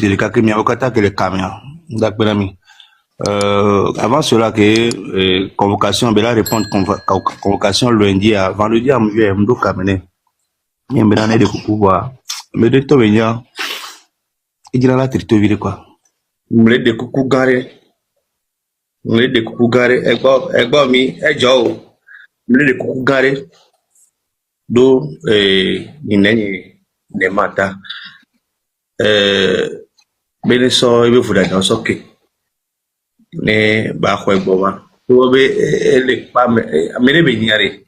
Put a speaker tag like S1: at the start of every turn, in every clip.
S1: C'est le cas que mi avocata que le camion. D'accord, ami. Avant cela, que convocation, ben là, répondre convocation lundi à vendredi à m'do camene. Il me donne des coups, mais de tout venir, il dit là, tu te vires quoi. Me de coucou garé. Me de coucou garé. Ego mi, ejo. Me de coucou garé. Do, ne mata. Bene so, il veut vous donner un socket. Ne ba khwe boba to be ele pa me be nyare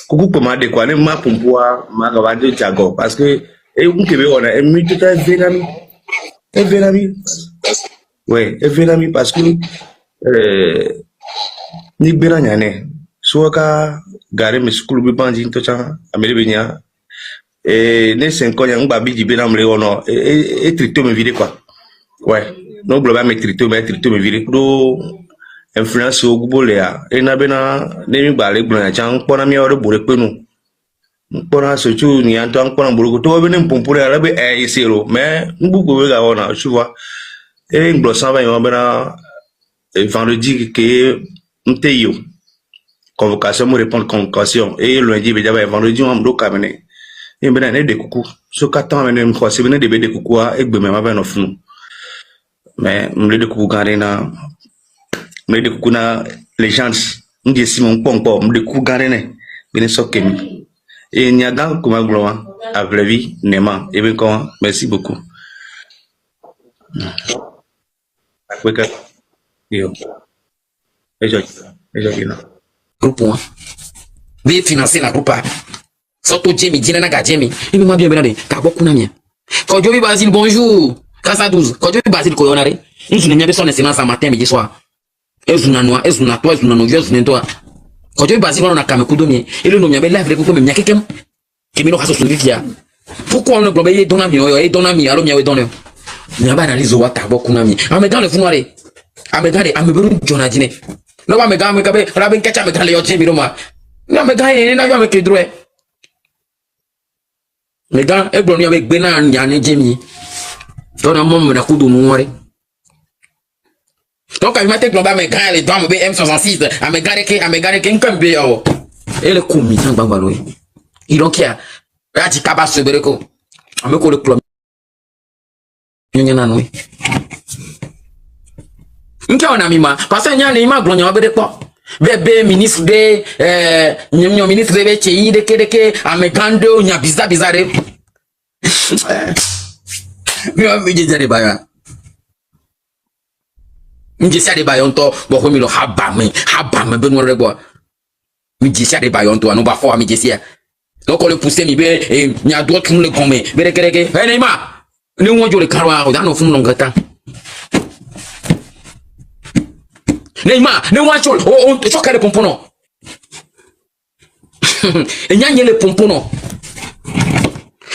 S1: kuku poma de kwa ne ma pumpua ma ga ba de jago parce que e nkebe ona e mi tout e venami ouais e venami parce que ni bera nyane so ka gare me school be bandi to cha amele be nya ne 5 ans ngba bi di bena mle ono e trito me vide quoi ouais non global me trito me vire pro influence au gubolea e na bena ne mi bale gbona chan pona mi ore bore penu pona so chu ni anto pona buru to be ne mpumpure ala be e zero mais mbugo we ga ona tu vois e nglo 120 yo bena vendredi que mteyo convocation me répondre convocation et lundi be jaba vendredi on do kamene e bena ne de kuku so 4 ans ne mko se bena de be de kuku a egbe me ma ba no funu mais me de kuku garena me de kuku na legends ndi simon pompo me de kuku garena bene sokemi et nyaga kuma gloa à vraie vie nema et bien comment merci beaucoup après que yo et je non
S2: groupe one vi financer la groupe surtout Jimmy dina na ga Jimmy il m'a bien benade ka boku na mia ko jobi Basile bonjour Casa 12 ko jobi Basile ko yonare nous ne son excellence à matin midi soir ezuna noa ezuna toi ezuna no ezuna toi ko jobi Basile on a kame kudomie ele no miabe live ko me kekem kemino kaso surikia pourquoi on ne globe ye donami yo e donami alo miawe donne miaba analyse wa ka boku na mi ame dans le funware ame gade ame beru jona jine no ba me ga me gabe raben kecha me gale yo Jimmy roma na me ga ye na yo me kedroe les gars, et bon, il y avait Benan, Yann Jimmy. Dans un moment, on a coup de noir. Donc, il m'a dit que l'on va me garder les dents, M66, à me garder qu'un béo. Et le coup, il s'en va loin. Il donc, il y a un petit cabas sur le coup. On me colle le club. Il y en a un. Il y a un ami, parce qu'il y a un imam, il y a un bébé. Bébé ministre de ministre de Tchéi de Kedeke amegando nya bizarre mi wa mi je de baya mi je de baya onto bo ko mi lo habame be no rebo mi je de baya onto anu ba fo mi je sia donc on le pousser mi be nya do tun le gomme be de Kedeke e ne ma ni won jo le karwa o da no fun no ngata Neymar, ne wancho on choka le pompono. Enyanye le pompono.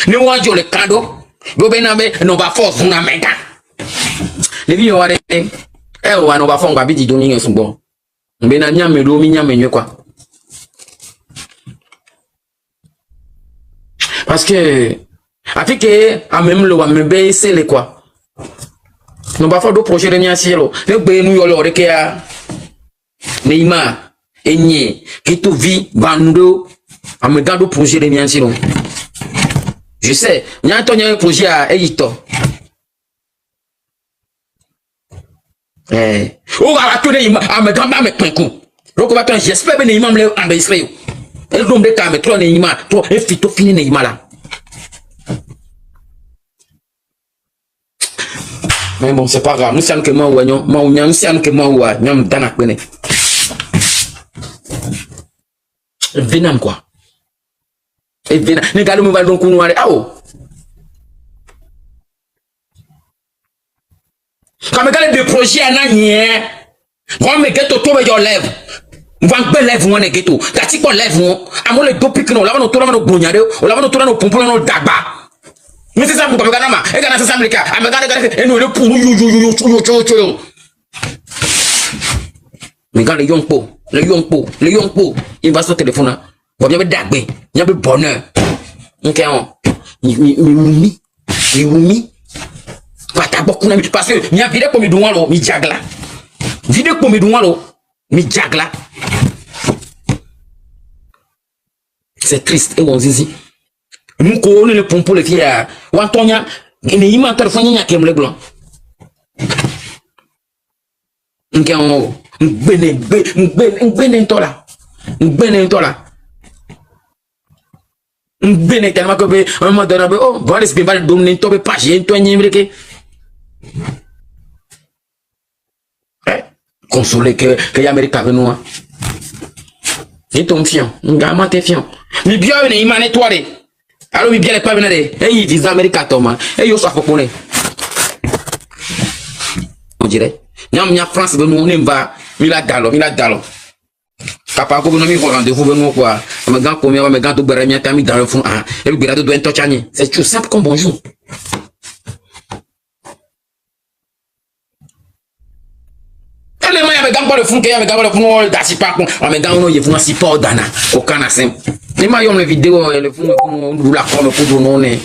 S2: Ne wancho le kado. Gobenabe no ba force na mega. Le bi yore wa no ba fon ba bi di doni nsunbo. Mbe na nyame do mi nyame nwe kwa. Parce que afike a même le wa mbe sele quoi. No ba fo do projet de nyasielo. Ne gbe nu yo lo re ke a Neymar, Enye, qui tout vit, Bando, à me garder au projet de Miansino. Je sais, il y a un projet à Eyito. Oh, à tout Neymar, à me garder avec un coup. Donc, j'espère que Neymar me l'a enregistré. Et le nombre de cas, mais toi, Neymar, toi, et fito fini Neymar là. Mais bon, c'est pas grave. Nous sommes que moi, nous sommes que moi, nous sommes dans la peine. Venam quoi. Et venam. Ne galo me va donc noir. Ah oh. Quand me galo de projet à nanye. Quand me ghetto to me your lève. Van be lève on ghetto. Tati ko lève on. Amo le topic no. La va no to la no gbonyare. O la va no to la no pompo no dagba. Mais c'est ça pour me gana ma. E gana c'est ça me ka. A me gana et no le pour yo. Me galo le yonpo, il va sur le téléphone. Va bien me dagbe, il y a le bonheur. Ok, il kuna parce que nya vide ko mi dunwalo mi jagla vide ko mi dunwalo mi jagla. C'est triste et on zizi nous connaissons le pompo le qui a wantonya ne yima téléphone nya kemle blanc ngeno mbene ntola mbene tellement que be un moment donné oh bon les bimba dominer to be page to nyimreke consoler que Amérique venue et ton fiant ngama te fiant mi bien ne imane toire alors mi bien les pas venir et visa Amérique toma et yo ça faut on dirait nyam nya France be nous on va mi la dalo papa ko mi rendez-vous be nous quoi me gant combien me gant to bere mi tami dans le fond ah et bi do en tochani c'est tout simple comme bonjour. Le moyen me gamba le fond que me gamba le fond d'assi pas con me gamba no yefuna si pas dana au kana sem les mayom le vidéo le fond nous la comme pour non ne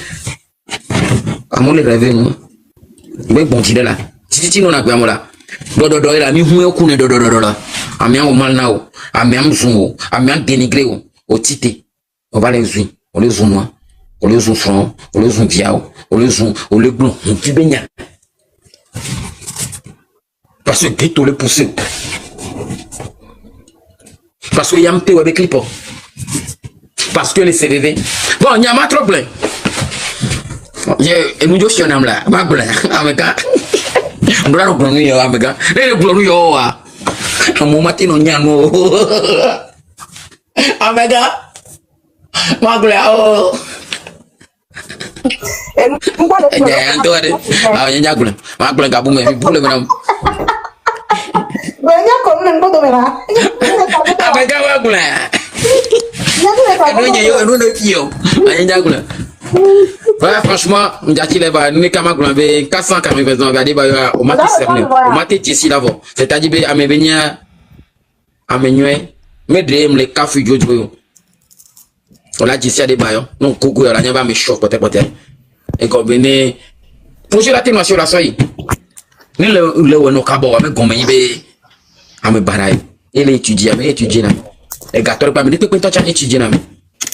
S2: amon le rêve nous mais bon dire là titi non na gba mo la do la mi hu eku ne do la amia o mal na o amia mzungu amia dénigré o tité on va les zoom on les zoom on les zoom front on les zoom viao on les zoom on les blond on tu benya. Parce que ghetto le pousse. Parce que yam te avec clip. Parce que les CVV. Bon, y a ma trop plein. Et nous yo chionam là, ma plein. Amega. Ndra ro blonu yo amega. Le blonu yo wa. Amu mati no nyano. Amega. Ma plein oh. Ya antore. Ah nya gula. Ma plein gabu me bi bule menam.
S3: Banyak kok nang foto merah.
S2: Apa kau aku lah? Nous ne pions. Franchement, nous sommes 480 au matin cerné. Au matin ici là-bas. C'est-à-dire à me venir à me nuer, me dream les cafés jojo. On a dit ça des baillons. Non, coucou, la nyamba me choque peut-être. Et comme venez, pour la témoignage la soirée. Ni le no kabo ame gombe ibe ame barai ele étudier na e gator pa me de pe to cha étudier na me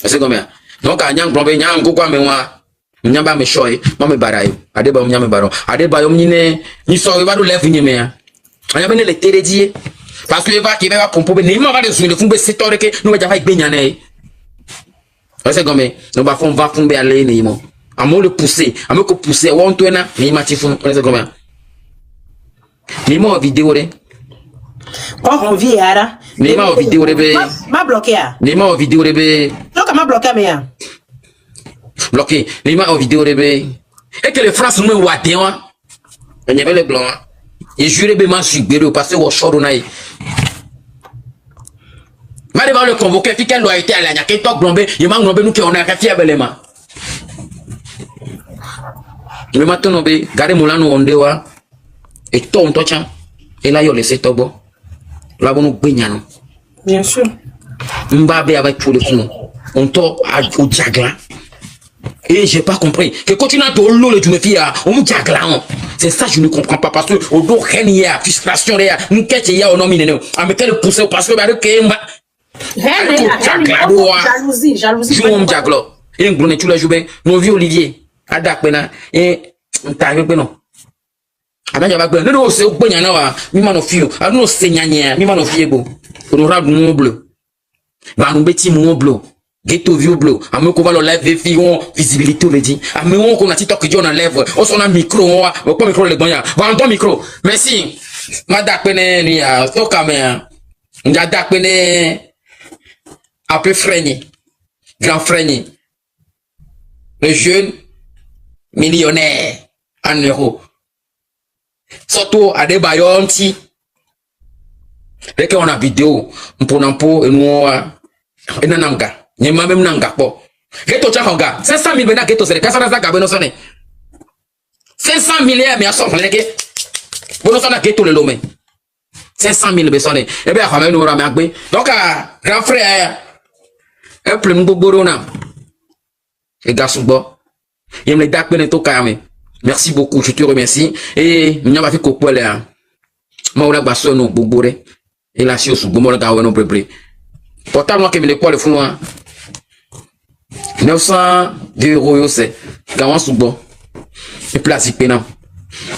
S2: c'est comme ça donc anyang gombe nyang ko kwa me wa nyamba me shoy ma me barai ade ba nyame baro ade ba yom nyine ni so ba do leve nyeme ya anya be ne le teredie parce que va qui va pompo be ni ma va de sur le fumbe setore ke no ja fa igbenya na c'est comme ça on va fumbe aller ni mo amo le pousser amo ko pousser won to na ni ma ti fun c'est comme ça. Nima vidéo de.
S3: Quand on vit ara.
S2: Nima vidéo de be.
S3: Ma bloqué à.
S2: Nima vidéo de be.
S3: Donc ma bloqué mais ya.
S2: Bloqué. Nima vidéo de be. Et que les France nous waté wa. On y avait les blancs. Et juré be man sugbero parce que au choro na yi. Ma devant le convoquer fi quelle loyauté à la nya ke tok blombe, y ma ngombe nous que on a fait belema. Mais maintenant be gare molano onde wa. Et toi, on t'entend. Et là, il y a laissé Togo. Là, on nous baigne.
S3: Bien sûr.
S2: Mbabe avec tout le fond. On t'a au diagla. Et j'ai pas compris. Que quand tu n'as pas l'eau, tu me fais on diagla. C'est ça, je ne comprends pas. Parce que au dos, rien n'y a. Frustration, il y a. Nous, qu'est-ce qu'il y a au nom, à mettre le pouce parce que, jalousie. Je m'en diagla. Et un gros, tu l'as joué. Nous, vieux Olivier. Adak, et t'as vu, non. Amanya bagbe no se ogbanya na wa mi ma no fio anu se nyanya mi ma no fiego no radu mo bleu ba no beti mo bleu ghetto vieux bleu ameko va lo live fi on visibilité le dit ameko ko na TikTok jo na live o so na micro wa o ko micro le gbanya va on micro merci ma dakpene ni ya so kamera nja dakpene un peu freiné grand freiné le jeune millionnaire en euros. Surtout à des baillons ti. Dès qu'on a vidéo, on et nous, et nananga. N'y m'a même nanga po. Ghetto tchanga. 500 000 bena ghetto c'est le cassana zaka beno sonné. 500 milliards mais à son plein que. Beno sonné ghetto le lomé. 500 000 besonné. Eh bien, quand même nous ramagbe. Donc, grand frère, un plein de borona. Et garçon bon. Il me dak bene to kame. Merci beaucoup, je te remercie. Et nous avons fait quoi là? Maoula Basson no Bobore. Et la chose Gomor Gawen prépare. Portable moi qui me l'école le fou 902 €, c'est Gawan Soubo. Et place pénal.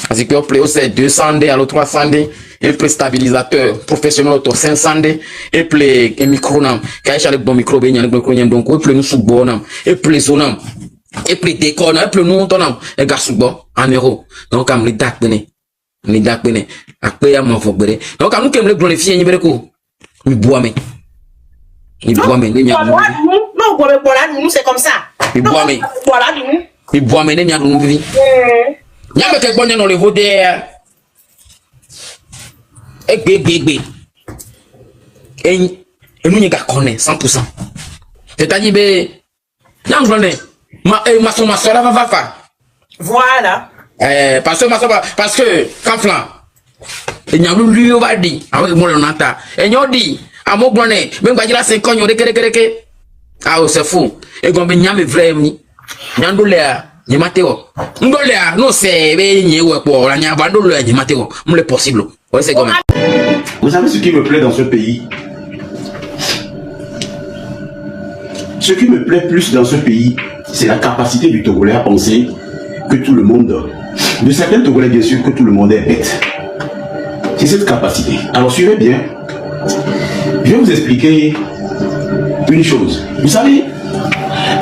S2: Parce que le c'est 200 D, alors 300 D. Et le stabilisateur professionnel auto 500 D. Et le micro nam. Quand il y a le bon micro, il y a le micro donc et le nous Soubo nam. Et le zonam. Et le décor nam. Et le nous tonam. Et gars Soubo en euros. Donc am le dak bene. Le dak bene. Après à mon fobere. Donc am nous qui me le glorifier ni bereko. Mi bois mais. Mi bois mais ni mia.
S3: Non, nous c'est comme ça.
S2: Mi bois mais.
S3: Voilà nous.
S2: Mi bois mais ni mia nous vivi. Nyame ke gbonye no le vode egbe enu nye ga connaît 100%. C'est-à-dire be nyam glone ma sola va fa.
S3: Voilà.
S2: Parce que quand flan e nyam lu va di awe mo le nata e nyo di amo glone me gba jira 5 konyo de ah c'est fou e gon be nyame vrai ni nyando le a Mateo, non c'est possible. Ouais, c'est comme.
S4: Vous savez ce qui me plaît dans ce pays? Ce qui me plaît plus dans ce pays, c'est la capacité du Togolais à penser que tout le monde, de certains Togolais bien sûr, que tout le monde est bête. C'est cette capacité. Alors suivez bien. Je vais vous expliquer une chose. Vous savez,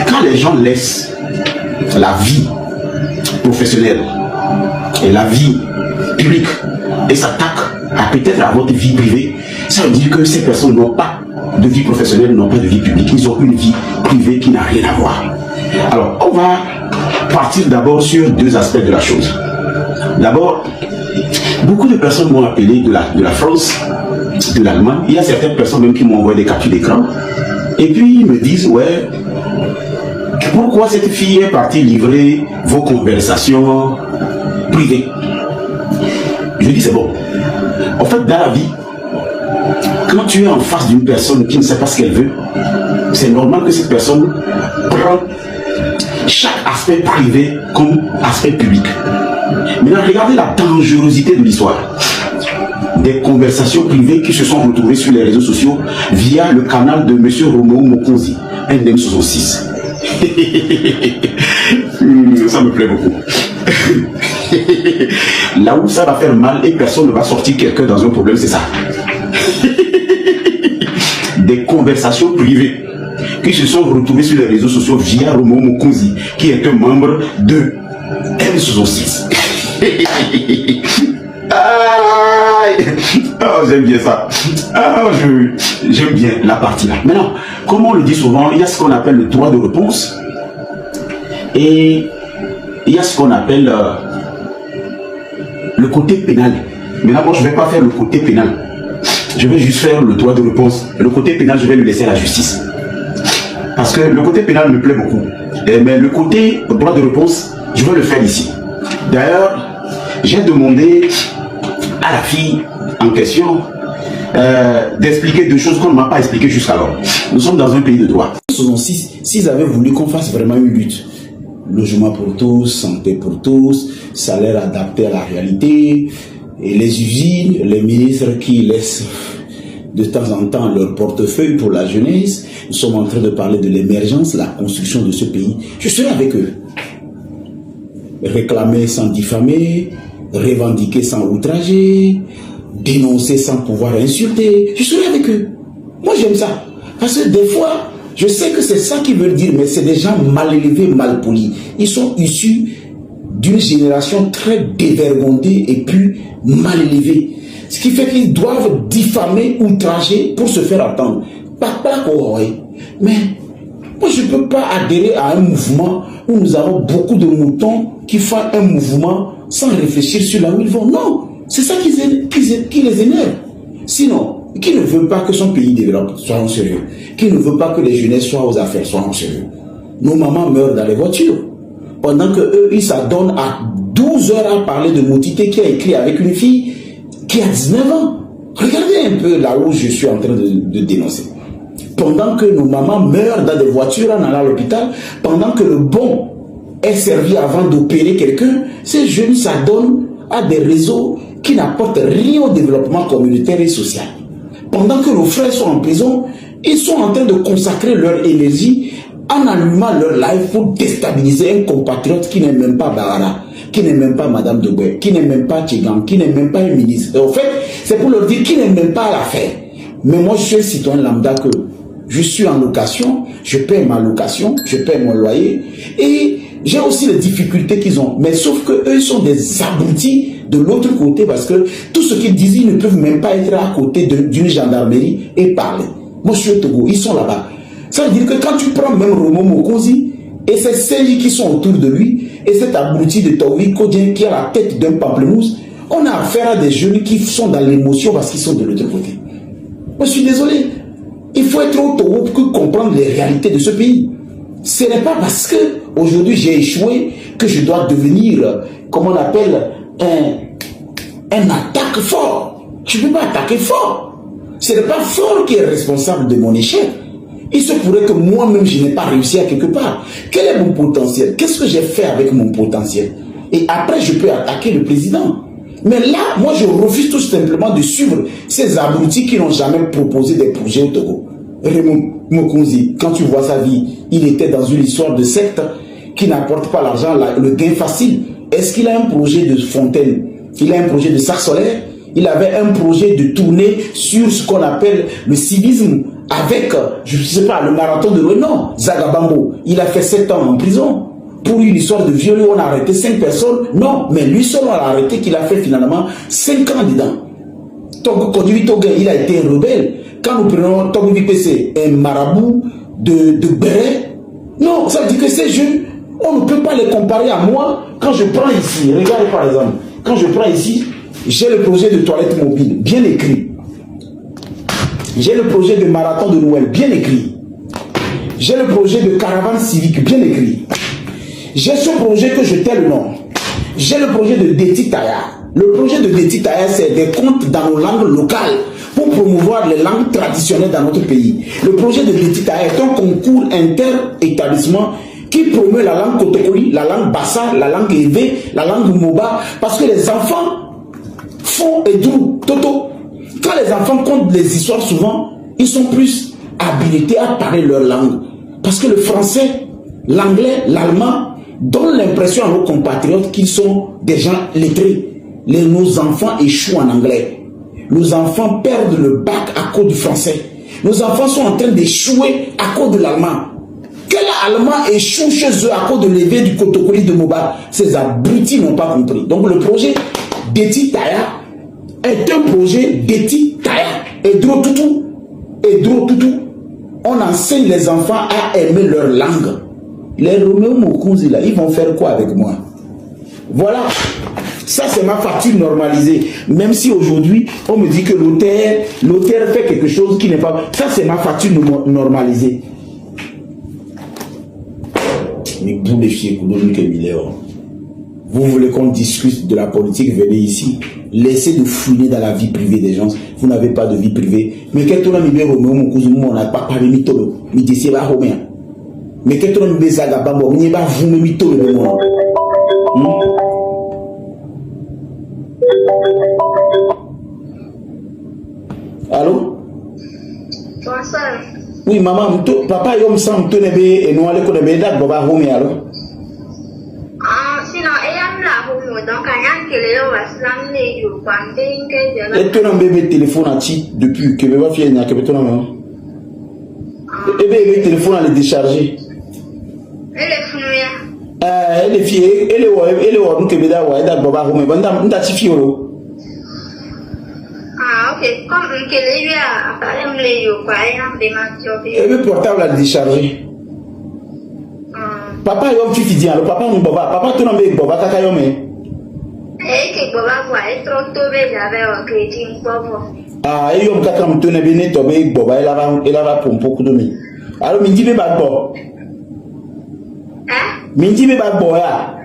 S4: quand les gens laissent la vie professionnelle et la vie publique et s'attaquent à peut-être à votre vie privée, ça veut dire que ces personnes n'ont pas de vie professionnelle, n'ont pas de vie publique, ils ont une vie privée qui n'a rien à voir. Alors on va partir d'abord sur deux aspects de la chose. D'abord, beaucoup de personnes m'ont appelé de la France, de l'Allemagne. Il y a certaines personnes même qui m'ont envoyé des captures d'écran et puis ils me disent ouais, pourquoi cette fille est partie livrer vos conversations privées? Je dis c'est bon. En fait, dans la vie, quand tu es en face d'une personne qui ne sait pas ce qu'elle veut, c'est normal que cette personne prend chaque aspect privé comme aspect public. Maintenant, regardez la dangerosité de l'histoire. Des conversations privées qui se sont retrouvées sur les réseaux sociaux via le canal de M. Romo Mokonzi, NM66. Ça me plaît beaucoup. Là où ça va faire mal et personne ne va sortir quelqu'un dans un problème, c'est ça. Des conversations privées qui se sont retrouvées sur les réseaux sociaux via Romo Mokonzi, qui est un membre de M66. Oh, j'aime bien ça. J'aime bien la partie là. Maintenant, comme on le dit souvent, il y a ce qu'on appelle le droit de réponse et il y a ce qu'on appelle le côté pénal. Maintenant, moi, je ne vais pas faire le côté pénal. Je vais juste faire le droit de réponse. Le côté pénal, je vais le laisser à la justice. Parce que le côté pénal me plaît beaucoup. Mais le côté droit de réponse, je vais le faire ici. D'ailleurs, j'ai demandé à la fille en question d'expliquer deux choses qu'on ne m'a pas expliquées jusqu'alors. Nous sommes dans un pays de droit. S'ils avaient voulu qu'on fasse vraiment une lutte, logement pour tous, santé pour tous, salaire adapté à la réalité, et les usines, les ministres qui laissent de temps en temps leur portefeuille pour la jeunesse, nous sommes en train de parler de l'émergence, la construction de ce pays. Je serai avec eux. Réclamer sans diffamer, revendiquer sans outrager, dénoncer sans pouvoir insulter. Je serai avec eux. Moi j'aime ça. Parce que des fois, je sais que c'est ça qu'ils veulent dire, mais c'est des gens mal élevés, mal polis. Ils sont issus d'une génération très dévergondée et puis mal élevée. Ce qui fait qu'ils doivent diffamer, outrager pour se faire entendre. Mais moi je ne peux pas adhérer à un mouvement où nous avons beaucoup de moutons qui font un mouvement sans réfléchir sur là où ils vont. Non, c'est ça qui les énerve. Sinon, qui ne veut pas que son pays développe, soyons sérieux. Qui ne veut pas que les jeunesses soient aux affaires, soyons sérieux. Nos mamans meurent dans les voitures. Pendant que eux, ils s'adonnent à 12 heures à parler de Moutité qui a écrit avec une fille qui a 19 ans. Regardez un peu là où je suis en train de dénoncer. Pendant que nos mamans meurent dans des voitures en allant à l'hôpital, pendant que le bon
S5: est servi avant d'opérer quelqu'un, ces jeunes s'adonnent à des réseaux qui n'apportent rien au développement communautaire et social. Pendant que nos frères sont en prison, ils sont en train de consacrer leur énergie en allumant leur live pour déstabiliser un compatriote qui n'est même pas Bahara, qui n'est même pas Madame Deboué, qui n'est même pas Tchegan, qui n'est même pas un ministre. Et en fait, c'est pour leur dire qu'il n'est même pas à l'affaire. Mais moi, je suis un citoyen lambda que je suis en location, je paie ma location, je paie mon loyer et j'ai aussi les difficultés qu'ils ont. Mais sauf que eux sont des abrutis de l'autre côté parce que tout ce qu'ils disent, ils ne peuvent même pas être à côté d'une gendarmerie et parler. Moi, je suis au Togo, ils sont là-bas. Ça veut dire que quand tu prends même Romo Mokonzi et ces CJ qui sont autour de lui et cet abruti de Taoui Kodien qui a la tête d'un pamplemousse, on a affaire à des jeunes qui sont dans l'émotion parce qu'ils sont de l'autre côté. Moi, je suis désolé. Il faut être au Togo pour comprendre les réalités de ce pays. Ce n'est pas parce que aujourd'hui j'ai échoué que je dois devenir, comment on appelle, un attaque fort. Je ne peux pas attaquer fort. Ce n'est pas fort qui est responsable de mon échec. Il se pourrait que moi-même je n'ai pas réussi à quelque part. Quel est mon potentiel? Qu'est-ce que j'ai fait avec mon potentiel? Et après je peux attaquer le président. Mais là, moi je refuse tout simplement de suivre ces abrutis qui n'ont jamais proposé des projets au Togo. Raymond Mokonzi, quand tu vois sa vie, il était dans une histoire de secte qui n'apporte pas l'argent, le gain facile. Est-ce qu'il a un projet de fontaine? Il a un projet de sac solaire? Il avait un projet de tournée sur ce qu'on appelle le civisme avec, je ne sais pas, le marathon de l'Ouest. Non, Zagabambo, il a fait 7 ans en prison pour une histoire de viol. On a arrêté 5 personnes. Non, mais lui seul on l'a arrêté qu'il a fait finalement 5 ans dedans. Togo Kodjoui Togo, il a été un rebelle. Quand nous prenons Togo VPC, un marabout de Béret, non, ça veut dire que ces jeunes, on ne peut pas les comparer à moi. Quand je prends ici, regardez par exemple, quand je prends ici, j'ai le projet de toilette mobile, bien écrit. J'ai le projet de marathon de Noël, bien écrit. J'ai le projet de caravane civique, bien écrit. J'ai ce projet que je tais le nom. J'ai le projet de Déti Taya. Le projet de Déti Taya, c'est des contes dans nos langues locales pour promouvoir les langues traditionnelles dans notre pays. Le projet de Déti Taya est un concours inter-établissement qui promeut la langue Kotokoli, la langue Bassa, la langue Evé, la langue Moba, parce que les enfants font Edou, Toto. Quand les enfants content des histoires, souvent, ils sont plus habilités à parler leur langue. Parce que le français, l'anglais, l'allemand donnent l'impression à nos compatriotes qu'ils sont des gens lettrés. Nos enfants échouent en anglais. Nos enfants perdent le bac à cause du français. Nos enfants sont en train d'échouer à cause de l'allemand. Quel Allemand échoue chez eux à cause de l'éveil du Kotokoli de Moba? Ces abrutis n'ont pas compris. Donc le projet Déti Taya est un projet Déti Taya. Edro Toutou. On enseigne les enfants à aimer leur langue. Les Roméo Mokonzi là, ils vont faire quoi avec moi? Voilà. Ça c'est ma facture normalisée. Même si aujourd'hui on me dit que l'auteur fait quelque chose qui n'est pas... Ça c'est ma facture normalisée. Mais vous voulez qu'on discute de la politique, venez ici. Laissez de fouiner dans la vie privée des gens. Vous n'avez pas de vie privée. Mais qu'est-ce que on n'a pas parlé de tout. Mais qu'est-ce que mais qu'est-ce que allô?
S6: Bonsoir.
S5: Oui, maman, papa, il me semble que tu es non allé connaître date baba home allô?
S6: Ah, sinon ayam la home donc ayam que les waslam ne yo panding que
S5: et tu n'as bébé téléphone à ti depuis que bébé fille n'a que tu n'as même. Et bébé téléphone à le décharger. Elle est fille, elle est où que bébé wa date baba home banda nda ti fille lo.
S6: Ah, ok. Comme que les lui a parlé me yo quoi ayam de match.
S5: Et le portable à décharger. Papa yom tu dis alors papa mon papa tu n'as pas baba kaka yom
S6: eh que baba voit trop tôt j'avais un crédit pauvre.
S5: Ah et yom kaka me tenait bien to be baba elle va pour beaucoup de mi alors me dit be bad bo
S6: hein
S5: me dit be bad bo ya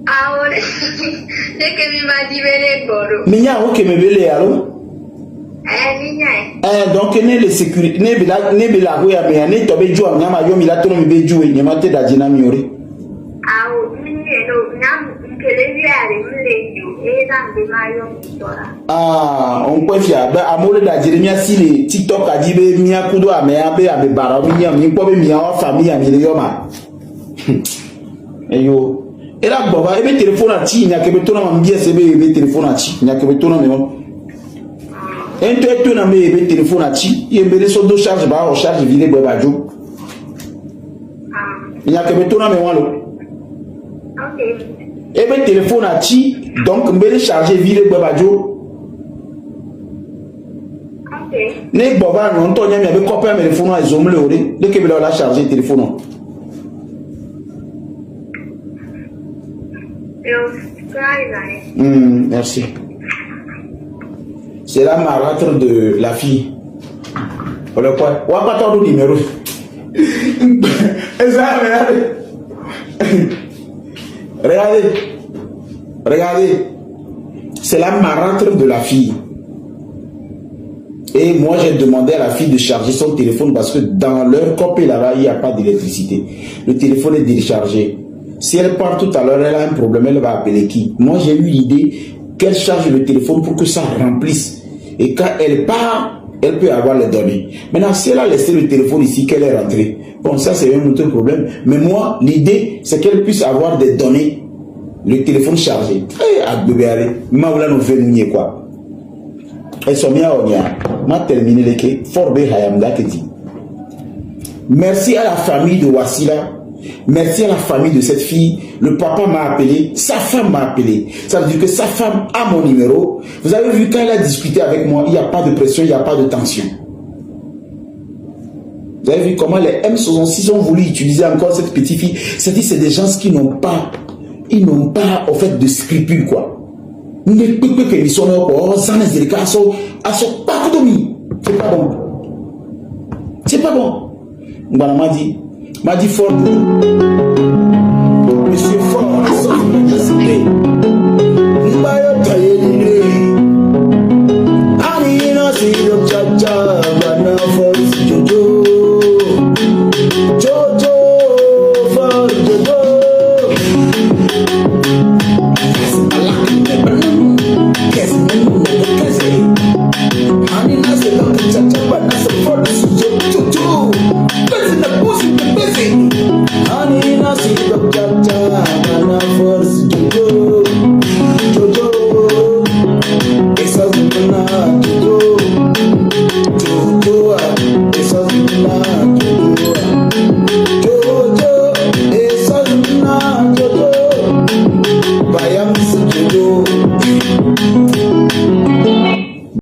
S6: ah ouais c'est que mi m'a dit belle boro
S5: me nya o ke me bele alors donc ne le sécurité ne bila go ya me ne to be jo nyama yo mi la to me be jo e nyama te da jina mi ore Ah, on peut faire. Ben, amour de Jérémie, si les TikTok a dit, ben, mia kudo a mea, ben, a be bara, mia, mi po be mia wa famille, mi le yoma. Eyo. Et là, bon, et be téléphone a ti, nya ke be tona mbia se be téléphone a ti, nya ke be tona me bon. Et tu na me be téléphone a ti, y be so do charge ba, o charge vide be ba jo. Nya ke be tona me walo.
S6: OK.
S5: Et be téléphone a ti, donc me charger vide be ba jo. Ne boba non to nyame be copain me téléphone a zomle ore de ke be la charger téléphone. Merci. C'est la marâtre de la fille. Voilà quoi. On va pas t'en donner numéro. Regardez. Regardez. C'est la marâtre de la fille. Et moi, j'ai demandé à la fille de charger son téléphone parce que dans leur copie là-bas, il n'y a pas d'électricité. Le téléphone est déchargé. Si elle part tout à l'heure, elle a un problème, elle va appeler qui? Moi, j'ai eu l'idée qu'elle charge le téléphone pour que ça remplisse. Et quand elle part, elle peut avoir les données. Maintenant, si elle a laissé le téléphone ici, qu'elle est rentrée, bon, ça, c'est un autre problème. Mais moi, l'idée, c'est qu'elle puisse avoir des données, le téléphone chargé. Eh, à bébé, allez, maoula nous fait nous quoi. Elles sont bien on y a. M'a terminé les quais. Fort bé hayamda que dit. Merci à la famille de Wassila. Merci à la famille de cette fille. Le papa m'a appelé, sa femme m'a appelé. Ça veut dire que sa femme a mon numéro. Vous avez vu, quand elle a discuté avec moi, il n'y a pas de pression, il n'y a pas de tension. Vous avez vu comment les M66 ont voulu utiliser encore cette petite fille. C'est-à-dire c'est des gens qui n'ont pas, en fait de scrupules quoi. C'est pas bon. C'est pas bon. Voilà, m'a dit fort. Monsieur Fort, Bayam Jojo.